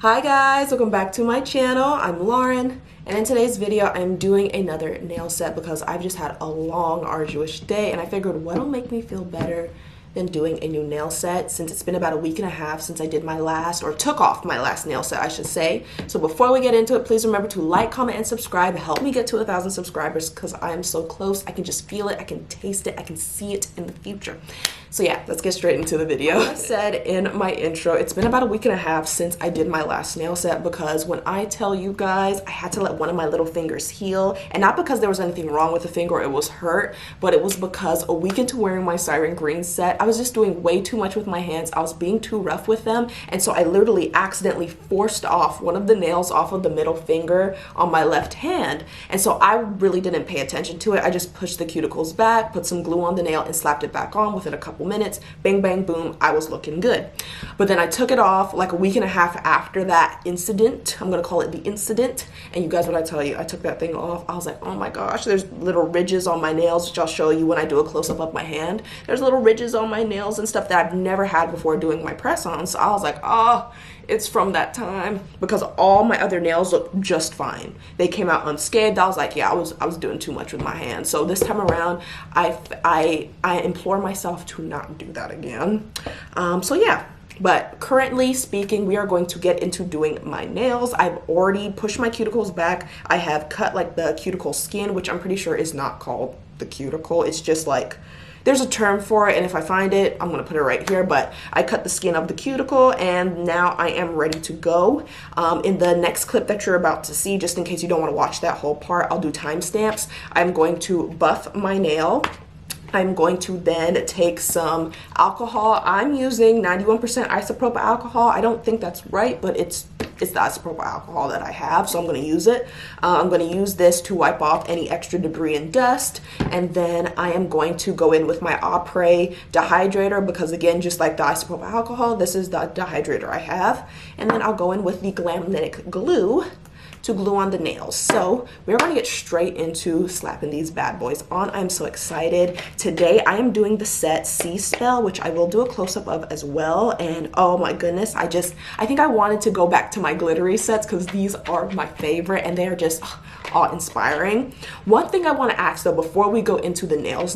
Hi guys, welcome back to my channel. I'm Lauren, and in today's video I'm doing another nail set because I've just had a long, arduous day, and I figured what'll make me feel better than doing a new nail set since it's been about a week and a half since I did my last, or took off my last nail set, I should say. So before we get into it, please remember to like, comment, and subscribe. Help me get to 1,000 subscribers because I am so close. I can just feel it, I can taste it, I can see it in the future. So yeah, let's get straight into the video. As I said in my intro, it's been about a week and a half since I did my last nail set because when I tell you guys, I had to let one of my little fingers heal, and not because there was anything wrong with the finger or it was hurt, but it was because a week into wearing my Siren Green set, I was just doing way too much with my hands. I was being too rough with them, and so I literally accidentally forced off one of the nails off of the middle finger on my left hand, and so I really didn't pay attention to it. I just pushed the cuticles back, put some glue on the nail, and slapped it back on within a couple minutes. Bang, bang, boom, I was looking good. But then I took it off like a week and a half after that incident. I'm gonna call it the incident. And you guys, what I tell you, I took that thing off. I was like, oh my gosh, there's little ridges on my nails, which I'll show you when I do a close-up of my hand. There's little ridges on my nails and stuff that I've never had before doing my press-ons. So I was like, oh, it's from that time, because all my other nails look just fine. They came out unscathed. I was like, yeah, I was doing too much with my hands. So this time around, I implore myself to not do that again. So yeah. But currently speaking, we are going to get into doing my nails. I've already pushed my cuticles back. I have cut like the cuticle skin, which I'm pretty sure is not called the cuticle. It's just like, there's a term for it, and if I find it, I'm gonna put it right here, but I cut the skin of the cuticle, and now I am ready to go. In the next clip that you're about to see, just in case you don't wanna watch that whole part, I'll do timestamps. I'm going to buff my nail. I'm going to then take some alcohol. I'm using 91% isopropyl alcohol. I don't think that's right, but it's the isopropyl alcohol that I have, so I'm going to use it. I'm going to use this to wipe off any extra debris and dust, and then I am going to go in with my Après dehydrator because, again, just like the isopropyl alcohol, this is the dehydrator I have, and then I'll go in with the Glamnetic glue to glue on the nails. So we're going to get straight into slapping these bad boys on. I'm so excited. Today I am doing the set SeaSpell, which I will do a close-up of as well. And oh my goodness, I think I wanted to go back to my glittery sets because these are my favorite and they are just awe-inspiring. One thing I want to ask though before we go into the nails,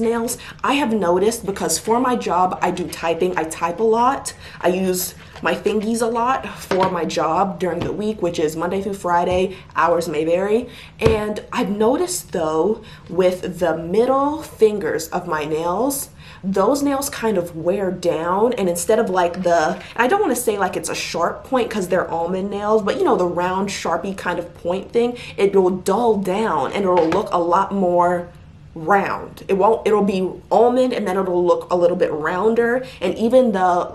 I have noticed, because for my job I do typing, I type a lot. I use my fingies a lot for my job during the week, which is Monday through Friday. Hours may vary. And I've noticed though, with the middle fingers of my nails, those nails kind of wear down, and instead of like I don't want to say like it's a sharp point because they're almond nails, but you know, the round Sharpie kind of point thing, it will dull down and it'll look a lot more round. It'll be almond and then it'll look a little bit rounder, and even the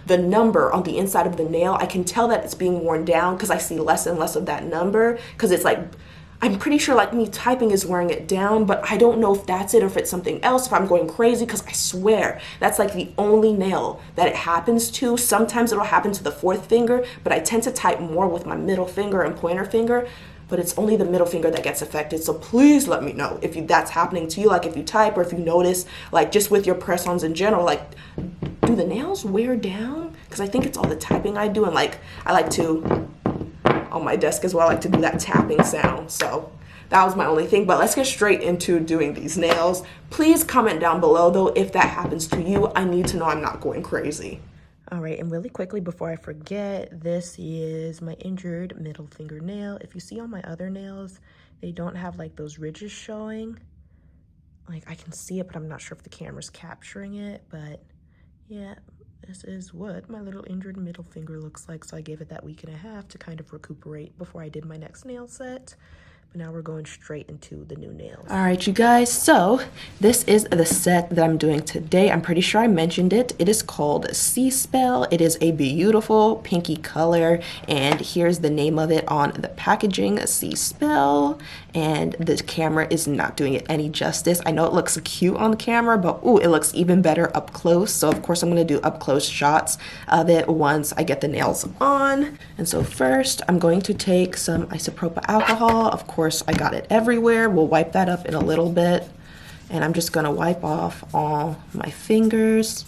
the number on the inside of the nail, I can tell that it's being worn down because I see less and less of that number, because it's like, I'm pretty sure like me typing is wearing it down, but I don't know if that's it or if it's something else, if I'm going crazy, because I swear that's like the only nail that it happens to. Sometimes it'll happen to the fourth finger, but I tend to type more with my middle finger and pointer finger, but it's only the middle finger that gets affected. So please let me know if that's happening to you, like if you type or if you notice, like just with your press-ons in general, like do the nails wear down? Because I think it's all the typing I do, and like I like to, on my desk as well, I like to do that tapping sound. So that was my only thing, but let's get straight into doing these nails. Please comment down below though if that happens to you. I need to know I'm not going crazy. All right, and really quickly before I forget, this is my injured middle fingernail. If you see on my other nails, they don't have like those ridges showing. Like I can see it, but I'm not sure if the camera's capturing it, but yeah, this is what my little injured middle finger looks like. So I gave it that week and a half to kind of recuperate before I did my next nail set. But now we're going straight into the new nails. All right, you guys, so this is the set that I'm doing today. I'm pretty sure I mentioned it. It is called SeaSpell. It is a beautiful pinky color, and here's the name of it on the packaging, SeaSpell. And the camera is not doing it any justice. I know it looks cute on the camera, but ooh, it looks even better up close. So of course I'm gonna do up close shots of it once I get the nails on. And so first I'm going to take some isopropyl alcohol. Of course I got it everywhere. We'll wipe that up in a little bit. And I'm just gonna wipe off all my fingers.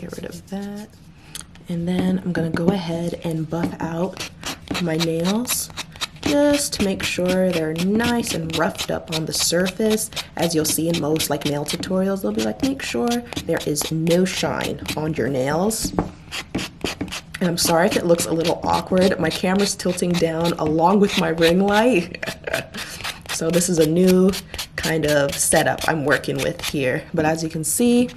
get rid of that. And then I'm gonna go ahead and buff out my nails just to make sure they're nice and roughed up on the surface. As you'll see in most like nail tutorials, they'll be like, make sure there is no shine on your nails. And I'm sorry if it looks a little awkward. My camera's tilting down along with my ring light. So this is a new kind of setup I'm working with here. But as you can see,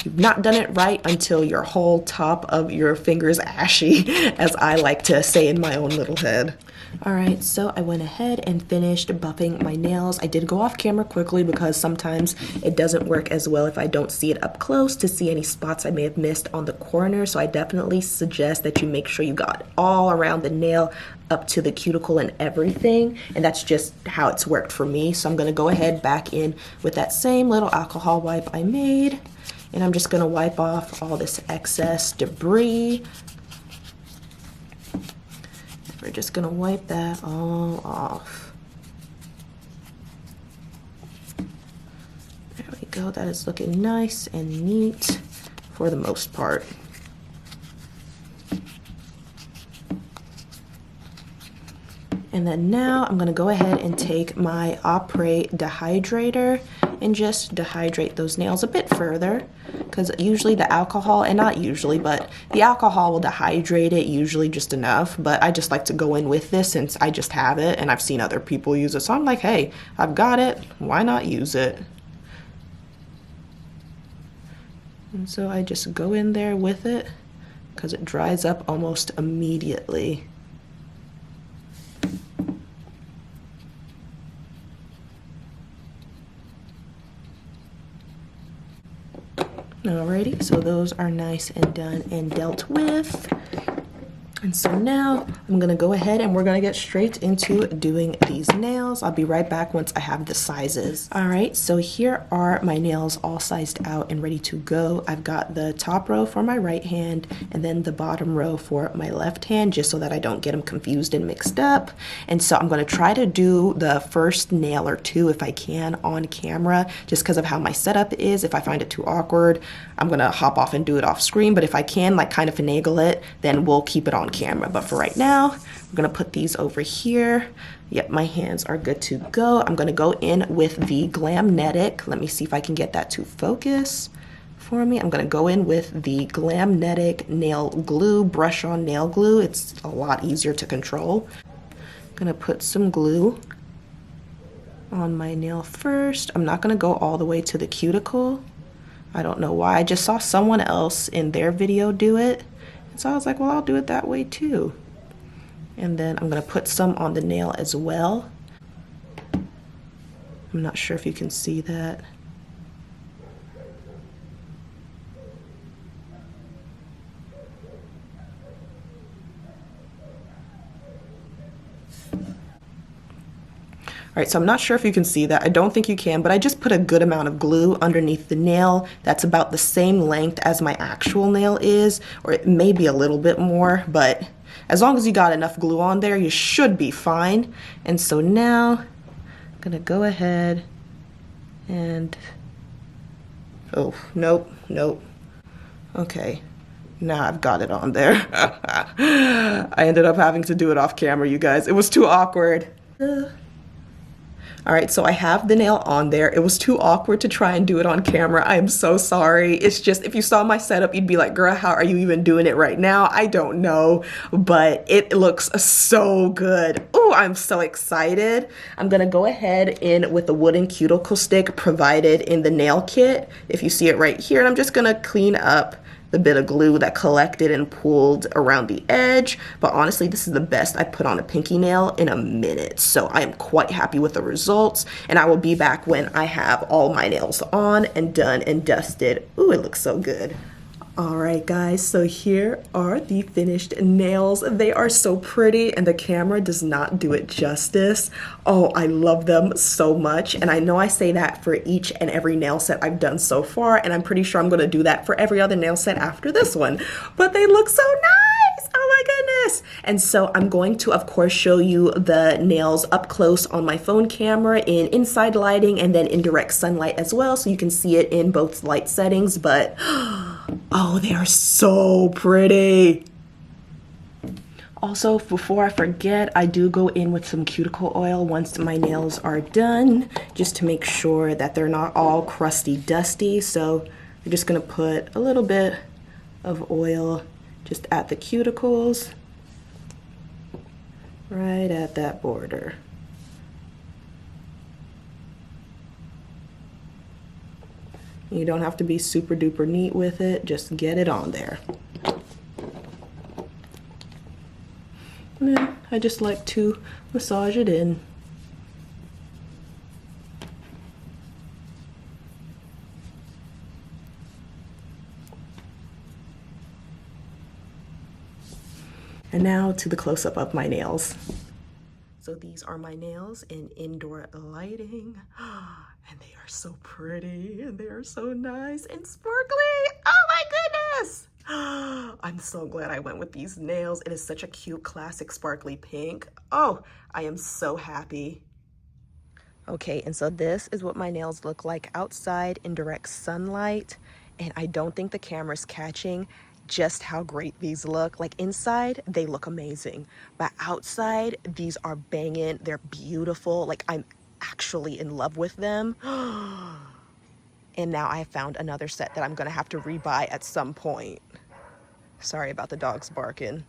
you've not done it right until your whole top of your finger's ashy, as I like to say in my own little head. All right, so I went ahead and finished buffing my nails. I did go off camera quickly because sometimes it doesn't work as well if I don't see it up close to see any spots I may have missed on the corner. So I definitely suggest that you make sure you got all around the nail up to the cuticle and everything. And that's just how it's worked for me. So I'm gonna go ahead back in with that same little alcohol wipe I made. And I'm just gonna wipe off all this excess debris. We're just gonna wipe that all off. There we go, that is looking nice and neat for the most part. And then now I'm gonna go ahead and take my Après dehydrator and just dehydrate those nails a bit further, because usually the alcohol, and not usually, but the alcohol will dehydrate it usually just enough, but I just like to go in with this since I just have it and I've seen other people use it. So I'm like, hey, I've got it, why not use it? And so I just go in there with it because it dries up almost immediately. Alrighty, so those are nice and done and dealt with. And so now I'm gonna go ahead and we're gonna get straight into doing these nails. I'll be right back once I have the sizes. All right, so here are my nails all sized out and ready to go. I've got the top row for my right hand and then the bottom row for my left hand, just so that I don't get them confused and mixed up. And so I'm gonna try to do the first nail or two if I can on camera, just because of how my setup is. If I find it too awkward, I'm gonna hop off and do it off screen, but if I can like kind of finagle it, then we'll keep it on camera. But for right now, I'm gonna put these over here. Yep, my hands are good to go. I'm gonna go in with the Glamnetic. Let me see if I can get that to focus for me. I'm gonna go in with the Glamnetic nail glue, brush on nail glue. It's a lot easier to control. I'm gonna put some glue on my nail first. I'm not gonna go all the way to the cuticle. I don't know why. I just saw someone else in their video do it. So I was like, well, I'll do it that way too. And then I'm gonna put some on the nail as well. I'm not sure if you can see that. All right, so I'm not sure if you can see that. I don't think you can, but I just put a good amount of glue underneath the nail. That's about the same length as my actual nail is, or it may be a little bit more, but as long as you got enough glue on there, you should be fine. And so now I'm gonna go ahead and, oh, nope. Okay, now I've got it on there. I ended up having to do it off camera, you guys. It was too awkward. All right, so I have the nail on there. It was too awkward to try and do it on camera. I am so sorry. It's just, if you saw my setup, you'd be like, girl, how are you even doing it right now? I don't know, but it looks so good. Oh, I'm so excited. I'm gonna go ahead in with the wooden cuticle stick provided in the nail kit. If you see it right here, and I'm just gonna clean up the bit of glue that collected and pooled around the edge. But honestly, this is the best I put on a pinky nail in a minute. So I am quite happy with the results, and I will be back when I have all my nails on and done and dusted. Ooh, it looks so good. All right, guys, so here are the finished nails. They are so pretty, and the camera does not do it justice. Oh, I love them so much, and I know I say that for each and every nail set I've done so far, and I'm pretty sure I'm gonna do that for every other nail set after this one, but they look so nice. Oh my goodness. And so I'm going to, of course, show you the nails up close on my phone camera in inside lighting and then in direct sunlight as well, so you can see it in both light settings. But Oh, they are so pretty. Also, before I forget, I do go in with some cuticle oil once my nails are done, just to make sure that they're not all crusty dusty. So I'm just gonna put a little bit of oil just at the cuticles, right at that border. You don't have to be super duper neat with it, just get it on there. And then I just like to massage it in. And now to the close-up of my nails. So these are my nails in indoor lighting. And they are so pretty, and they are so nice and sparkly. Oh my goodness! I'm so glad I went with these nails. It is such a cute, classic, sparkly pink. Oh, I am so happy. Okay, and so this is what my nails look like outside in direct sunlight. And I don't think the camera's catching just how great these look. Like inside, they look amazing. But outside, these are banging. They're beautiful. Like I'm actually in love with them. And now I have found another set that I'm gonna have to rebuy at some point. Sorry about the dogs barking.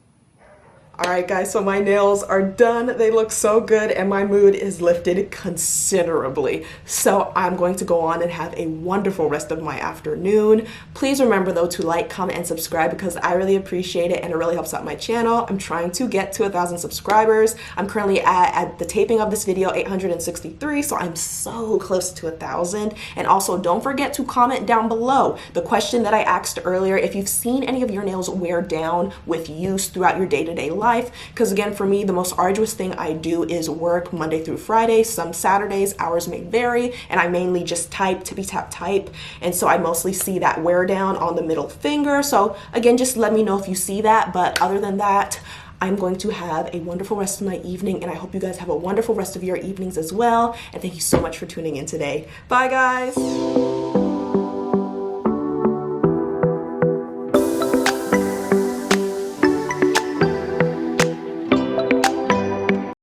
All right, guys, so my nails are done. They look so good, and my mood is lifted considerably. So I'm going to go on and have a wonderful rest of my afternoon. Please remember, though, to like, comment, and subscribe because I really appreciate it, and it really helps out my channel. I'm trying to get to 1,000 subscribers. I'm currently at the taping of this video, 863, so I'm so close to 1,000. And also, don't forget to comment down below the question that I asked earlier, if you've seen any of your nails wear down with use throughout your day-to-day life. Because again, for me, the most arduous thing I do is work Monday through Friday. Some Saturdays, hours may vary, and I mainly just type, tippy tap type. And so I mostly see that wear down on the middle finger. So again, just let me know if you see that. But other than that, I'm going to have a wonderful rest of my evening, and I hope you guys have a wonderful rest of your evenings as well. And thank you so much for tuning in today. Bye, guys.